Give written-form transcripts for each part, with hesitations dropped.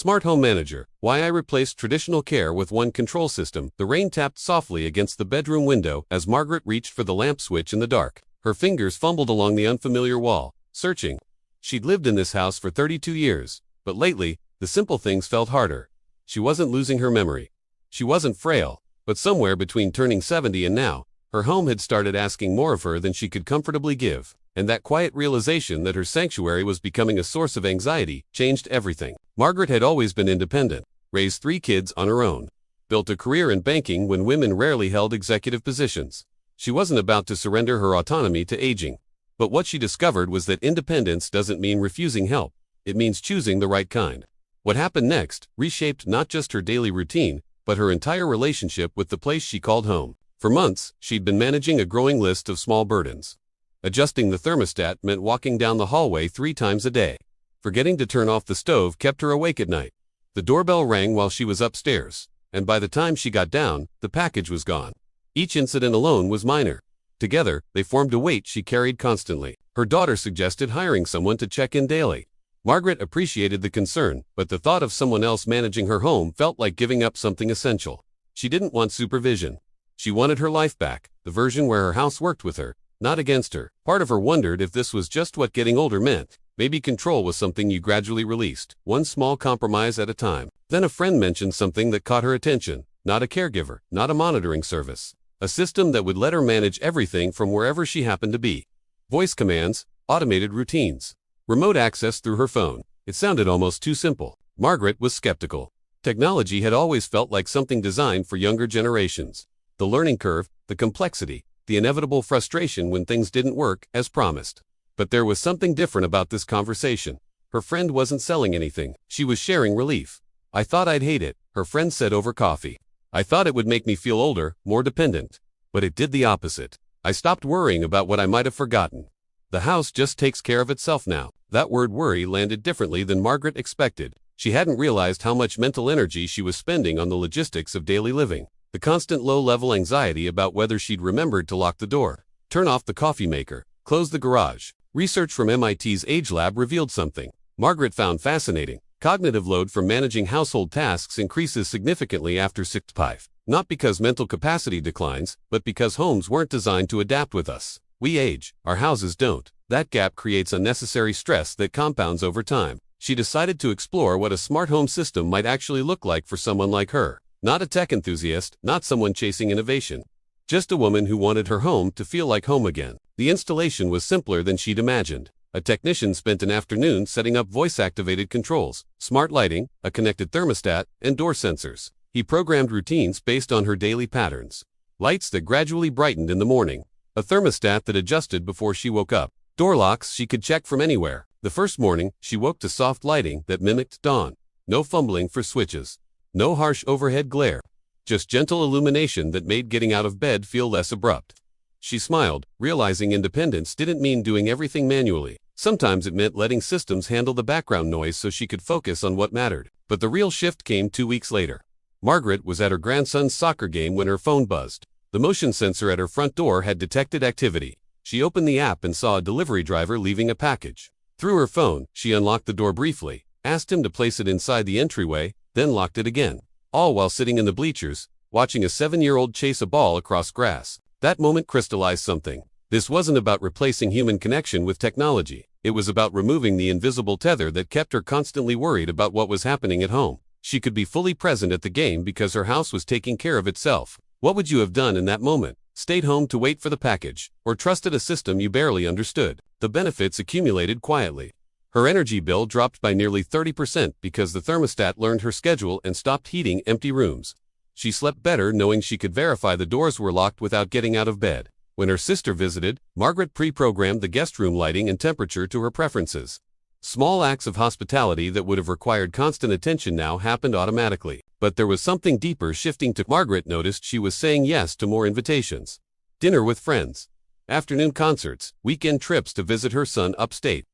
Smart Home Manager, why I replaced traditional care with one control system. The rain tapped softly against the bedroom window as Margaret reached for the lamp switch in the dark. Her fingers fumbled along the unfamiliar wall, searching. She'd lived in this house for 32 years, but lately, the simple things felt harder. She wasn't losing her memory. She wasn't frail, but somewhere between turning 70 and now, her home had started asking more of her than she could comfortably give, and that quiet realization that her sanctuary was becoming a source of anxiety changed everything. Margaret had always been independent, raised 3 kids on her own, built a career in banking when women rarely held executive positions. She wasn't about to surrender her autonomy to aging. But what she discovered was that independence doesn't mean refusing help. It means choosing the right kind. What happened next reshaped not just her daily routine, but her entire relationship with the place she called home. For months, she'd been managing a growing list of small burdens. Adjusting the thermostat meant walking down the hallway 3 times a day. Forgetting to turn off the stove kept her awake at night. The doorbell rang while she was upstairs, and by the time she got down, the package was gone. Each incident alone was minor. Together, they formed a weight she carried constantly. Her daughter suggested hiring someone to check in daily. Margaret appreciated the concern, but the thought of someone else managing her home felt like giving up something essential. She didn't want supervision. She wanted her life back, the version where her house worked with her, not against her. Part of her wondered if this was just what getting older meant. Maybe control was something you gradually released, one small compromise at a time. Then a friend mentioned something that caught her attention. Not a caregiver, not a monitoring service. A system that would let her manage everything from wherever she happened to be. Voice commands, automated routines, remote access through her phone. It sounded almost too simple. Margaret was skeptical. Technology had always felt like something designed for younger generations. The learning curve, the complexity, the inevitable frustration when things didn't work as promised. But there was something different about this conversation. Her friend wasn't selling anything. She was sharing relief. I thought I'd hate it, her friend said over coffee. I thought it would make me feel older, more dependent. But it did the opposite. I stopped worrying about what I might have forgotten. The house just takes care of itself now. That word worry landed differently than Margaret expected. She hadn't realized how much mental energy she was spending on the logistics of daily living. The constant low-level anxiety about whether she'd remembered to lock the door, turn off the coffee maker, close the garage. Research from MIT's Age Lab revealed something Margaret found fascinating. Cognitive load from managing household tasks increases significantly after 65. Not because mental capacity declines, but because homes weren't designed to adapt with us. We age, our houses don't. That gap creates unnecessary stress that compounds over time. She decided to explore what a smart home system might actually look like for someone like her. Not a tech enthusiast, not someone chasing innovation. Just a woman who wanted her home to feel like home again. The installation was simpler than she'd imagined. A technician spent an afternoon setting up voice-activated controls, smart lighting, a connected thermostat, and door sensors. He programmed routines based on her daily patterns. Lights that gradually brightened in the morning. A thermostat that adjusted before she woke up. Door locks she could check from anywhere. The first morning, she woke to soft lighting that mimicked dawn. No fumbling for switches. No harsh overhead glare. Just gentle illumination that made getting out of bed feel less abrupt. She smiled, realizing independence didn't mean doing everything manually. Sometimes it meant letting systems handle the background noise so she could focus on what mattered. But the real shift came 2 weeks later. Margaret was at her grandson's soccer game when her phone buzzed. The motion sensor at her front door had detected activity. She opened the app and saw a delivery driver leaving a package. Through her phone, she unlocked the door briefly, asked him to place it inside the entryway, then locked it again. All while sitting in the bleachers, watching a 7-year-old chase a ball across grass. That moment crystallized something. This wasn't about replacing human connection with technology. It was about removing the invisible tether that kept her constantly worried about what was happening at home. She could be fully present at the game because her house was taking care of itself. What would you have done in that moment? Stayed home to wait for the package, or trusted a system you barely understood? The benefits accumulated quietly. Her energy bill dropped by nearly 30% because the thermostat learned her schedule and stopped heating empty rooms. She slept better knowing she could verify the doors were locked without getting out of bed. When her sister visited, Margaret pre-programmed the guest room lighting and temperature to her preferences. Small acts of hospitality that would have required constant attention now happened automatically. But there was something deeper shifting to Margaret noticed she was saying yes to more invitations. Dinner with friends. Afternoon concerts, weekend trips to visit her son upstate.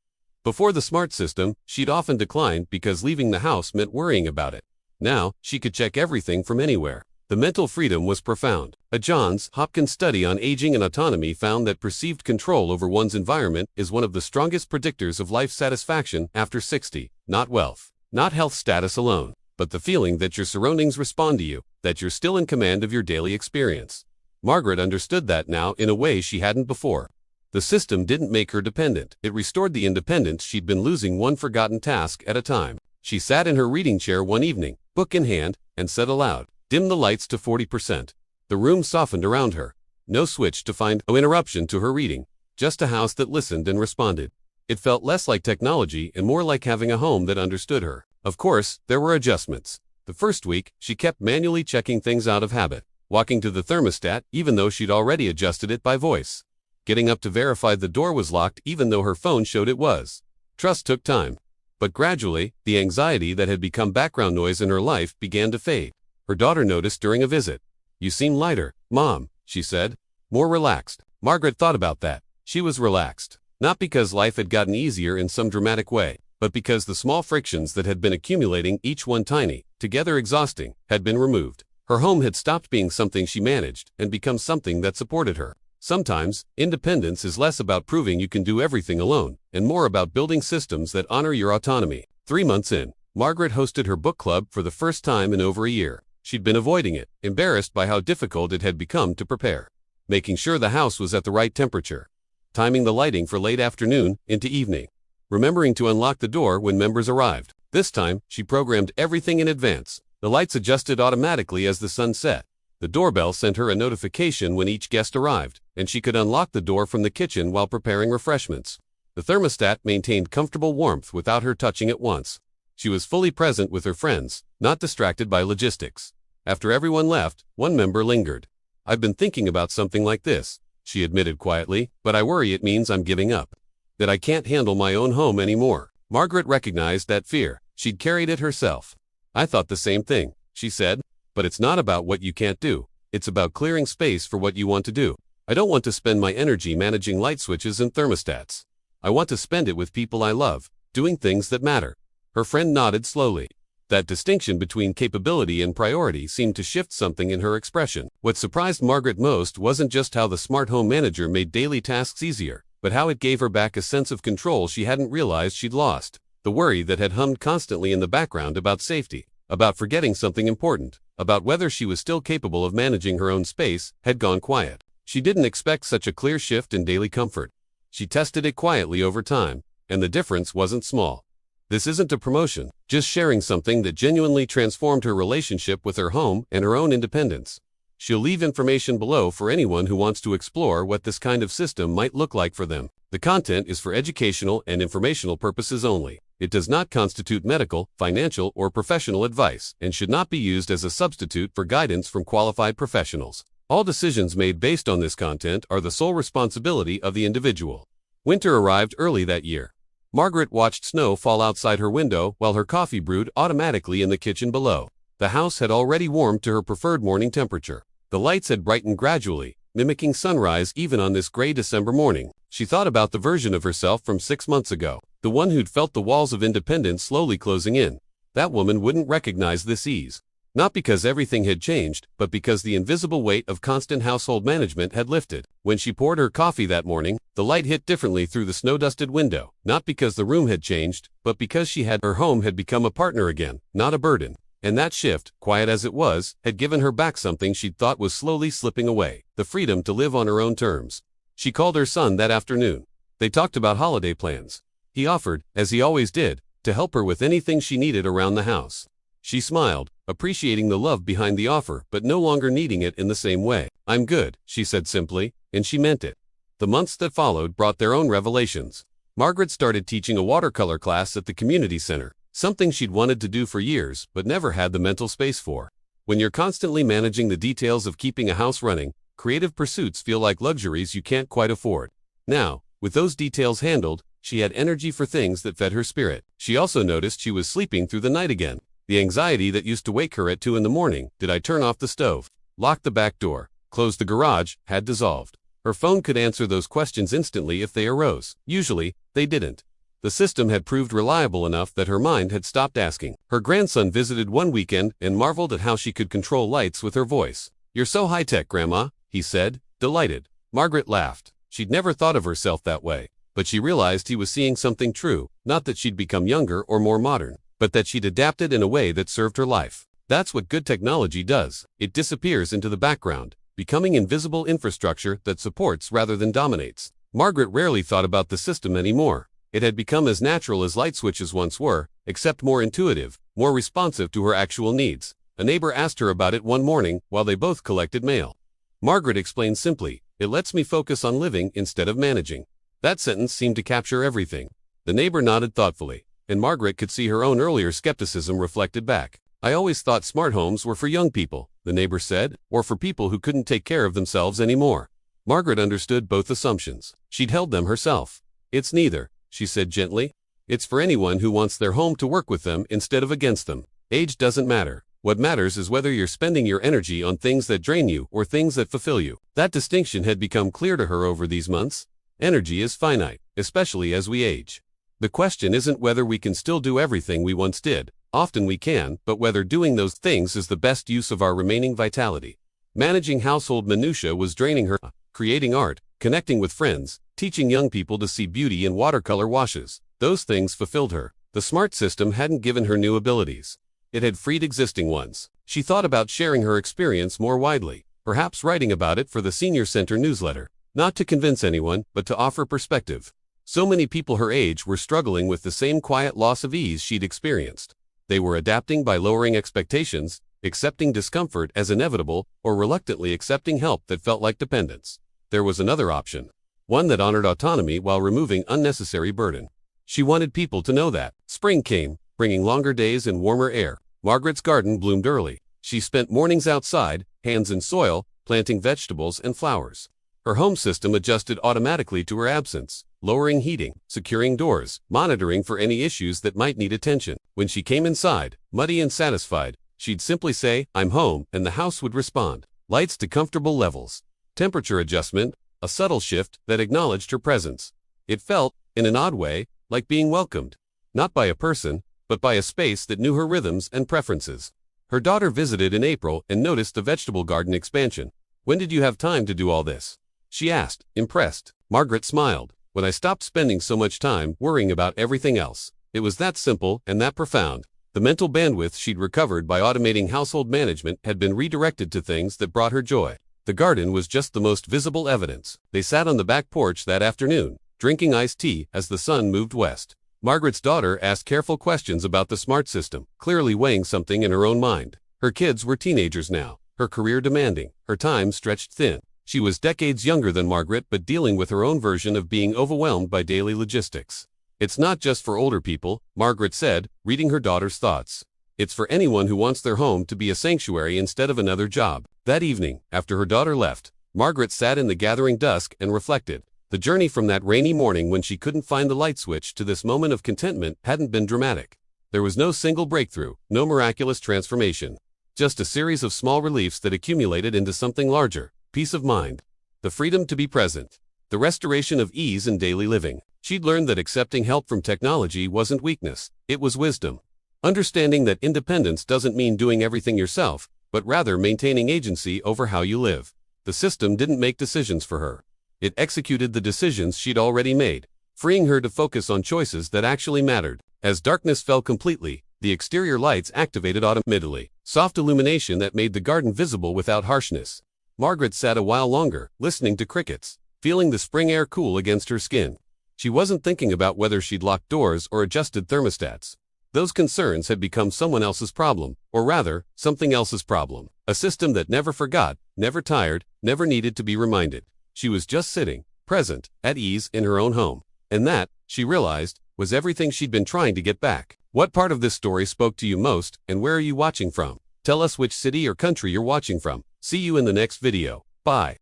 Before the smart system, she'd often declined because leaving the house meant worrying about it. Now, she could check everything from anywhere. The mental freedom was profound. A Johns Hopkins study on aging and autonomy found that perceived control over one's environment is one of the strongest predictors of life satisfaction after 60, not wealth. Not health status alone, but the feeling that your surroundings respond to you, that you're still in command of your daily experience. Margaret understood that now in a way she hadn't before. The system didn't make her dependent, it restored the independence she'd been losing one forgotten task at a time. She sat in her reading chair one evening, book in hand, and said aloud, "Dim the lights to 40%. The room softened around her. No switch to find no interruption to her reading, just a house that listened and responded. It felt less like technology and more like having a home that understood her. Of course, there were adjustments. The first week, she kept manually checking things out of habit, walking to the thermostat even though she'd already adjusted it by voice, getting up to verify the door was locked even though her phone showed it was. Trust took time. But gradually, the anxiety that had become background noise in her life began to fade. Her daughter noticed during a visit. "You seem lighter, Mom," she said. "More relaxed." Margaret thought about that. She was relaxed. Not because life had gotten easier in some dramatic way, but because the small frictions that had been accumulating, each one tiny, together exhausting, had been removed. Her home had stopped being something she managed and become something that supported her. Sometimes, independence is less about proving you can do everything alone, and more about building systems that honor your autonomy. 3 months in, Margaret hosted her book club for the first time in over a year. She'd been avoiding it, embarrassed by how difficult it had become to prepare. Making sure the house was at the right temperature. Timing the lighting for late afternoon into evening. Remembering to unlock the door when members arrived. This time, she programmed everything in advance. The lights adjusted automatically as the sun set. The doorbell sent her a notification when each guest arrived, and she could unlock the door from the kitchen while preparing refreshments. The thermostat maintained comfortable warmth without her touching it once. She was fully present with her friends, not distracted by logistics. After everyone left, one member lingered. "I've been thinking about something like this," she admitted quietly, "but I worry it means I'm giving up. That I can't handle my own home anymore." Margaret recognized that fear. She'd carried it herself. "I thought the same thing," she said. "But it's not about what you can't do. It's about clearing space for what you want to do. I don't want to spend my energy managing light switches and thermostats. I want to spend it with people I love, doing things that matter." Her friend nodded slowly. That distinction between capability and priority seemed to shift something in her expression. What surprised Margaret most wasn't just how the smart home manager made daily tasks easier, but how it gave her back a sense of control she hadn't realized she'd lost. The worry that had hummed constantly in the background about safety, about forgetting something important, about whether she was still capable of managing her own space, had gone quiet. She didn't expect such a clear shift in daily comfort. She tested it quietly over time, and the difference wasn't small. This isn't a promotion, just sharing something that genuinely transformed her relationship with her home and her own independence. She'll leave information below for anyone who wants to explore what this kind of system might look like for them. The content is for educational and informational purposes only. It does not constitute medical, financial, or professional advice, and should not be used as a substitute for guidance from qualified professionals. All decisions made based on this content are the sole responsibility of the individual. Winter arrived early that year. Margaret watched snow fall outside her window while her coffee brewed automatically in the kitchen below. The house had already warmed to her preferred morning temperature. The lights had brightened gradually, mimicking sunrise even on this gray December morning. She thought about the version of herself from 6 months ago, the one who'd felt the walls of independence slowly closing in. That woman wouldn't recognize this ease. Not because everything had changed, but because the invisible weight of constant household management had lifted. When she poured her coffee that morning, the light hit differently through the snow-dusted window, not because the room had changed, but because her home had become a partner again, not a burden. And that shift, quiet as it was, had given her back something she'd thought was slowly slipping away, the freedom to live on her own terms. She called her son that afternoon. They talked about holiday plans. He offered, as he always did, to help her with anything she needed around the house. She smiled, appreciating the love behind the offer but no longer needing it in the same way. "I'm good," she said simply, and she meant it. The months that followed brought their own revelations. Margaret started teaching a watercolor class at the community center, something she'd wanted to do for years but never had the mental space for. When you're constantly managing the details of keeping a house running, creative pursuits feel like luxuries you can't quite afford. Now, with those details handled, she had energy for things that fed her spirit. She also noticed she was sleeping through the night again. The anxiety that used to wake her at 2 in the morning, did I turn off the stove, lock the back door, close the garage, had dissolved. Her phone could answer those questions instantly if they arose. Usually, they didn't. The system had proved reliable enough that her mind had stopped asking. Her grandson visited one weekend and marveled at how she could control lights with her voice. "You're so high-tech, Grandma," he said, delighted. Margaret laughed. She'd never thought of herself that way, but she realized he was seeing something true, not that she'd become younger or more modern, but that she'd adapted in a way that served her life. That's what good technology does. It disappears into the background, becoming invisible infrastructure that supports rather than dominates. Margaret rarely thought about the system anymore. It had become as natural as light switches once were, except more intuitive, more responsive to her actual needs. A neighbor asked her about it one morning while they both collected mail. Margaret explained simply, "It lets me focus on living instead of managing." That sentence seemed to capture everything. The neighbor nodded thoughtfully, and Margaret could see her own earlier skepticism reflected back. "I always thought smart homes were for young people," the neighbor said, "or for people who couldn't take care of themselves anymore." Margaret understood both assumptions. She'd held them herself. "It's neither," she said gently. "It's for anyone who wants their home to work with them instead of against them. Age doesn't matter. What matters is whether you're spending your energy on things that drain you or things that fulfill you." That distinction had become clear to her over these months. Energy is finite, especially as we age. The question isn't whether we can still do everything we once did. Often we can, but whether doing those things is the best use of our remaining vitality. Managing household minutiae was draining her. Creating art, connecting with friends, teaching young people to see beauty in watercolor washes, those things fulfilled her. The smart system hadn't given her new abilities. It had freed existing ones. She thought about sharing her experience more widely, perhaps writing about it for the Senior Center newsletter. Not to convince anyone, but to offer perspective. So many people her age were struggling with the same quiet loss of ease she'd experienced. They were adapting by lowering expectations, accepting discomfort as inevitable, or reluctantly accepting help that felt like dependence. There was another option, one that honored autonomy while removing unnecessary burden. She wanted people to know that. Spring came, bringing longer days and warmer air. Margaret's garden bloomed early. She spent mornings outside, hands in soil, planting vegetables and flowers. Her home system adjusted automatically to her absence, lowering heating, securing doors, monitoring for any issues that might need attention. When she came inside, muddy and satisfied, she'd simply say, "I'm home," and the house would respond. Lights to comfortable levels. Temperature adjustment, a subtle shift that acknowledged her presence. It felt, in an odd way, like being welcomed. Not by a person, but by a space that knew her rhythms and preferences. Her daughter visited in April and noticed the vegetable garden expansion. "When did you have time to do all this?" she asked, impressed. Margaret smiled. "When I stopped spending so much time worrying about everything else." It was that simple and that profound. The mental bandwidth she'd recovered by automating household management had been redirected to things that brought her joy. The garden was just the most visible evidence. They sat on the back porch that afternoon, drinking iced tea as the sun moved west. Margaret's daughter asked careful questions about the smart system, clearly weighing something in her own mind. Her kids were teenagers now, her career demanding, her time stretched thin. She was decades younger than Margaret, but dealing with her own version of being overwhelmed by daily logistics. "It's not just for older people," Margaret said, reading her daughter's thoughts. "It's for anyone who wants their home to be a sanctuary instead of another job." That evening, after her daughter left, Margaret sat in the gathering dusk and reflected. The journey from that rainy morning when she couldn't find the light switch to this moment of contentment hadn't been dramatic. There was no single breakthrough, no miraculous transformation. Just a series of small reliefs that accumulated into something larger: peace of mind, the freedom to be present, the restoration of ease in daily living. She'd learned that accepting help from technology wasn't weakness, it was wisdom. Understanding that independence doesn't mean doing everything yourself, but rather maintaining agency over how you live. The system didn't make decisions for her. It executed the decisions she'd already made, freeing her to focus on choices that actually mattered. As darkness fell completely, the exterior lights activated automatically, soft illumination that made the garden visible without harshness. Margaret sat a while longer, listening to crickets, feeling the spring air cool against her skin. She wasn't thinking about whether she'd locked doors or adjusted thermostats. Those concerns had become someone else's problem, or rather, something else's problem. A system that never forgot, never tired, never needed to be reminded. She was just sitting, present, at ease in her own home. And that, she realized, was everything she'd been trying to get back. What part of this story spoke to you most, and where are you watching from? Tell us which city or country you're watching from. See you in the next video. Bye.